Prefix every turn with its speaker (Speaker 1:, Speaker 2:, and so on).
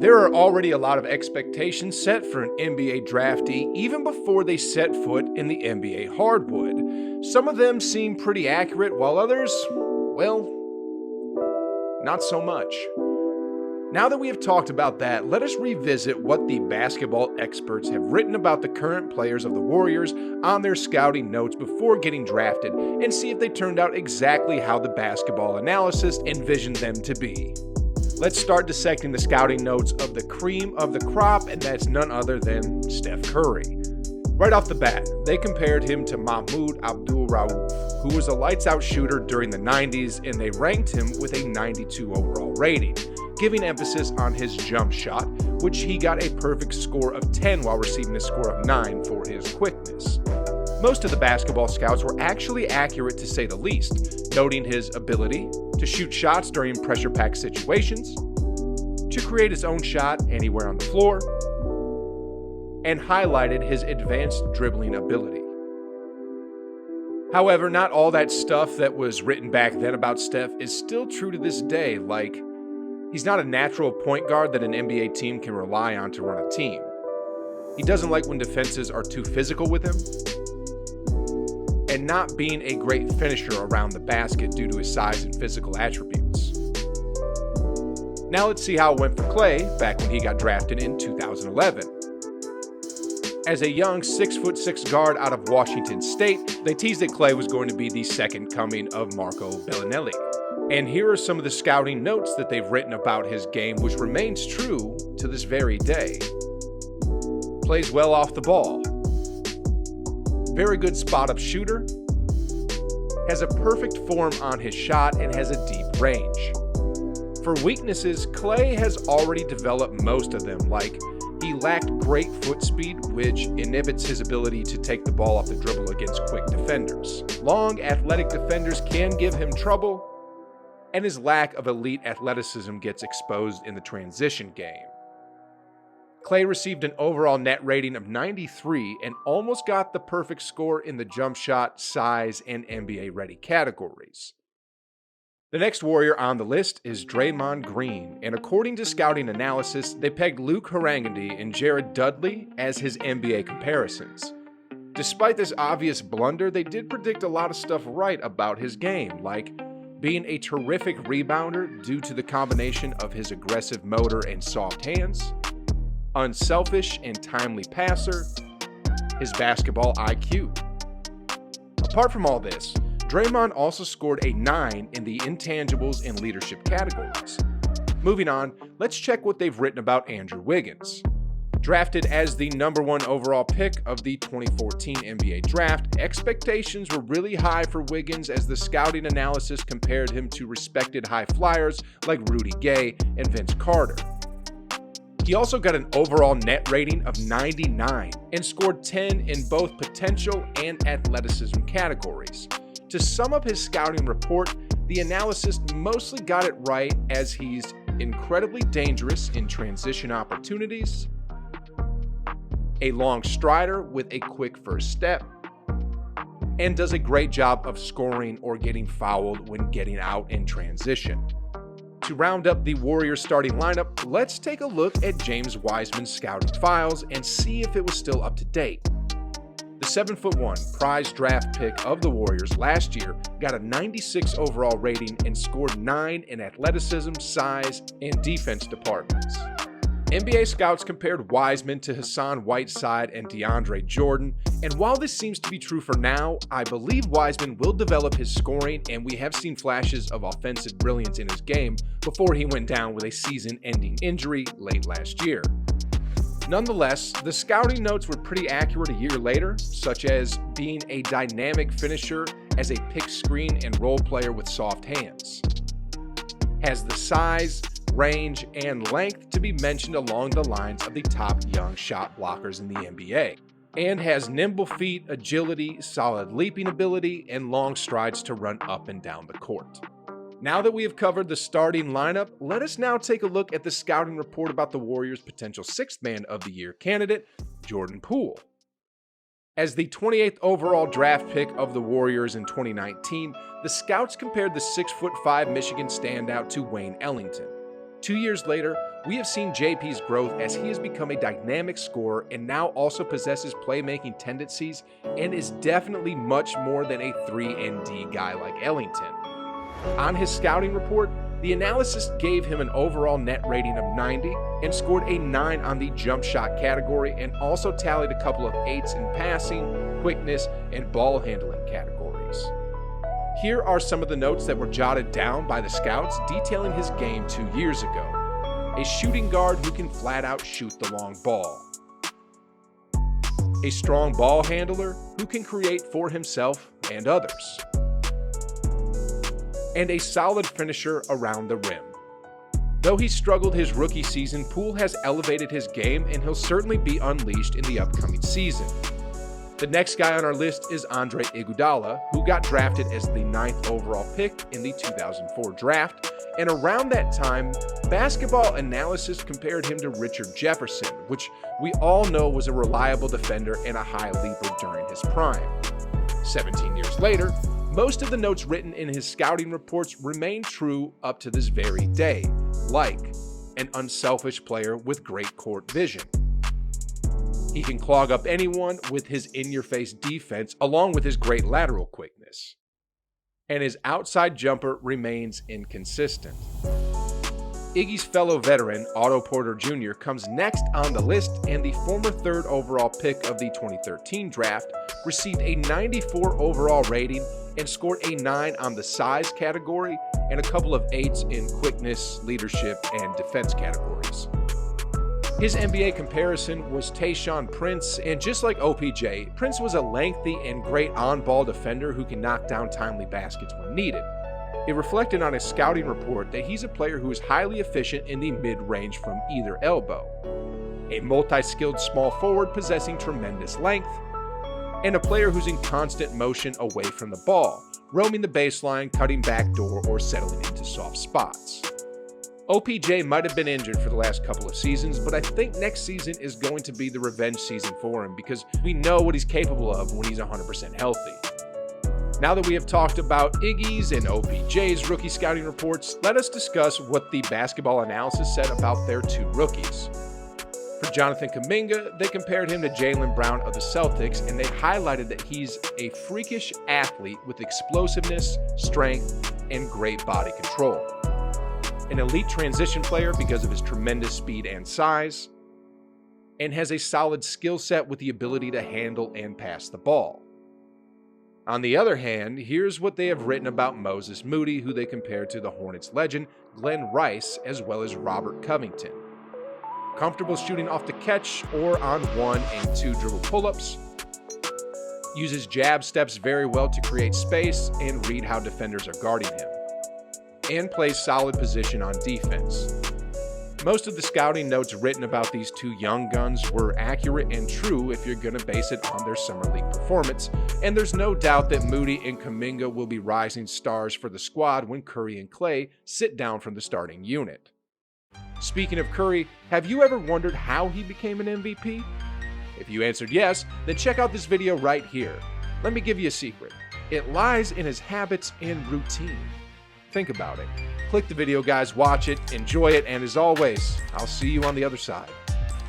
Speaker 1: There are already a lot of expectations set for an NBA draftee even before they set foot in the NBA hardwood. Some of them seem pretty accurate, while others, well, not so much. Now that we have talked about that, let us revisit what the basketball experts have written about the current players of the Warriors on their scouting notes before getting drafted and see if they turned out exactly how the basketball analyst envisioned them to be. Let's start dissecting the scouting notes of the cream of the crop, and that's none other than Steph Curry. Right off the bat, they compared him to Mahmoud Abdul-Rauf, who was a lights-out shooter during the 90s, and they ranked him with a 92 overall rating, giving emphasis on his jump shot, which he got a perfect score of 10 while receiving a score of 9 for his quickness. Most of the basketball scouts were actually accurate to say the least, noting his ability to shoot shots during pressure-packed situations, to create his own shot anywhere on the floor, and highlighted his advanced dribbling ability. However, not all that stuff that was written back then about Steph is still true to this day, like he's not a natural point guard that an NBA team can rely on to run a team. He doesn't like when defenses are too physical with him, and not being a great finisher around the basket due to his size and physical attributes. Now let's see how it went for Klay back when he got drafted in 2011. As a young 6'6" guard out of Washington State, they teased that Klay was going to be the second coming of Marco Bellinelli. And here are some of the scouting notes that they've written about his game, which remains true to this very day. Plays well off the ball. Very good spot-up shooter. Has a perfect form on his shot and has a deep range. For weaknesses, Klay has already developed most of them, like he lacked great foot speed, which inhibits his ability to take the ball off the dribble against quick defenders. Long, athletic defenders can give him trouble, and his lack of elite athleticism gets exposed in the transition game. Klay received an overall net rating of 93 and almost got the perfect score in the jump shot, size, and NBA-ready categories. The next Warrior on the list is Draymond Green, and according to scouting analysis, they pegged Luke Harangudy and Jared Dudley as his NBA comparisons. Despite this obvious blunder, they did predict a lot of stuff right about his game, like being a terrific rebounder due to the combination of his aggressive motor and soft hands, unselfish and timely passer, his basketball IQ. Apart from all this, Draymond also scored a 9 in the intangibles and leadership categories. Moving on, let's check what they've written about Andrew Wiggins. Drafted as the #1 overall pick of the 2014 NBA draft, expectations were really high for Wiggins as the scouting analysis compared him to respected high flyers like Rudy Gay and Vince Carter. He also got an overall net rating of 99 and scored 10 in both potential and athleticism categories. To sum up his scouting report, the analysis mostly got it right as he's incredibly dangerous in transition opportunities, a long strider with a quick first step, and does a great job of scoring or getting fouled when getting out in transition. To round up the Warriors starting lineup, let's take a look at James Wiseman's scouting files and see if it was still up to date. The 7'1" prize draft pick of the Warriors last year got a 96 overall rating and scored 9 in athleticism, size, and defense departments. NBA scouts compared Wiseman to Hassan Whiteside and DeAndre Jordan, and while this seems to be true for now, I believe Wiseman will develop his scoring, and we have seen flashes of offensive brilliance in his game before he went down with a season-ending injury late last year. Nonetheless, the scouting notes were pretty accurate a year later, such as being a dynamic finisher as a pick screen and role player with soft hands. Has the size, range, and length to be mentioned along the lines of the top young shot blockers in the NBA, and has nimble feet, agility, solid leaping ability, and long strides to run up and down the court. Now that we have covered the starting lineup, let us now take a look at the scouting report about the Warriors' potential 6th Man of the Year candidate, Jordan Poole. As the 28th overall draft pick of the Warriors in 2019, the scouts compared the 6'5" Michigan standout to Wayne Ellington. 2 years later, we have seen JP's growth as he has become a dynamic scorer and now also possesses playmaking tendencies and is definitely much more than a 3-and-D guy like Ellington. On his scouting report, the analysis gave him an overall net rating of 90 and scored a 9 on the jump shot category and also tallied a couple of 8s in passing, quickness, and ball handling categories. Here are some of the notes that were jotted down by the scouts detailing his game 2 years ago. A shooting guard who can flat out shoot the long ball. A strong ball handler who can create for himself and others. And a solid finisher around the rim. Though he struggled his rookie season, Poole has elevated his game and he'll certainly be unleashed in the upcoming season. The next guy on our list is Andre Iguodala, who got drafted as the 9th overall pick in the 2004 draft, and around that time, Basketball Analysis compared him to Richard Jefferson, which we all know was a reliable defender and a high leaper during his prime. 17 years later, most of the notes written in his scouting reports remain true up to this very day, like an unselfish player with great court vision. He can clog up anyone with his in-your-face defense along with his great lateral quickness. And his outside jumper remains inconsistent. Iggy's fellow veteran, Otto Porter Jr., comes next on the list, and the former 3rd overall pick of the 2013 draft received a 94 overall rating and scored a 9 on the size category and a couple of 8s in quickness, leadership, and defense categories. His NBA comparison was Tayshaun Prince, and just like OPJ, Prince was a lengthy and great on-ball defender who can knock down timely baskets when needed. It reflected on his scouting report that he's a player who is highly efficient in the mid-range from either elbow, a multi-skilled small forward possessing tremendous length, and a player who's in constant motion away from the ball, roaming the baseline, cutting backdoor, or settling into soft spots. OPJ might have been injured for the last couple of seasons, but I think next season is going to be the revenge season for him because we know what he's capable of when he's 100% healthy. Now that we have talked about Iggy's and OPJ's rookie scouting reports, let us discuss what the Basketball Analysis said about their 2 rookies. For Jonathan Kuminga, they compared him to Jaylen Brown of the Celtics, and they highlighted that he's a freakish athlete with explosiveness, strength, and great body control. An elite transition player because of his tremendous speed and size, and has a solid skill set with the ability to handle and pass the ball. On the other hand, here's what they have written about Moses Moody, who they compared to the Hornets legend Glenn Rice as well as Robert Covington. Comfortable shooting off the catch or on 1 and 2 dribble pull-ups, uses jab steps very well to create space and read how defenders are guarding him, and plays solid position on defense. Most of the scouting notes written about these 2 young guns were accurate and true if you're going to base it on their summer league performance, and there's no doubt that Moody and Kuminga will be rising stars for the squad when Curry and Klay sit down from the starting unit. Speaking of Curry, have you ever wondered how he became an MVP? If you answered yes, then check out this video right here. Let me give you a secret. It lies in his habits and routine. Think about it. Click the video, guys, watch it, enjoy it, and as always, I'll see you on the other side.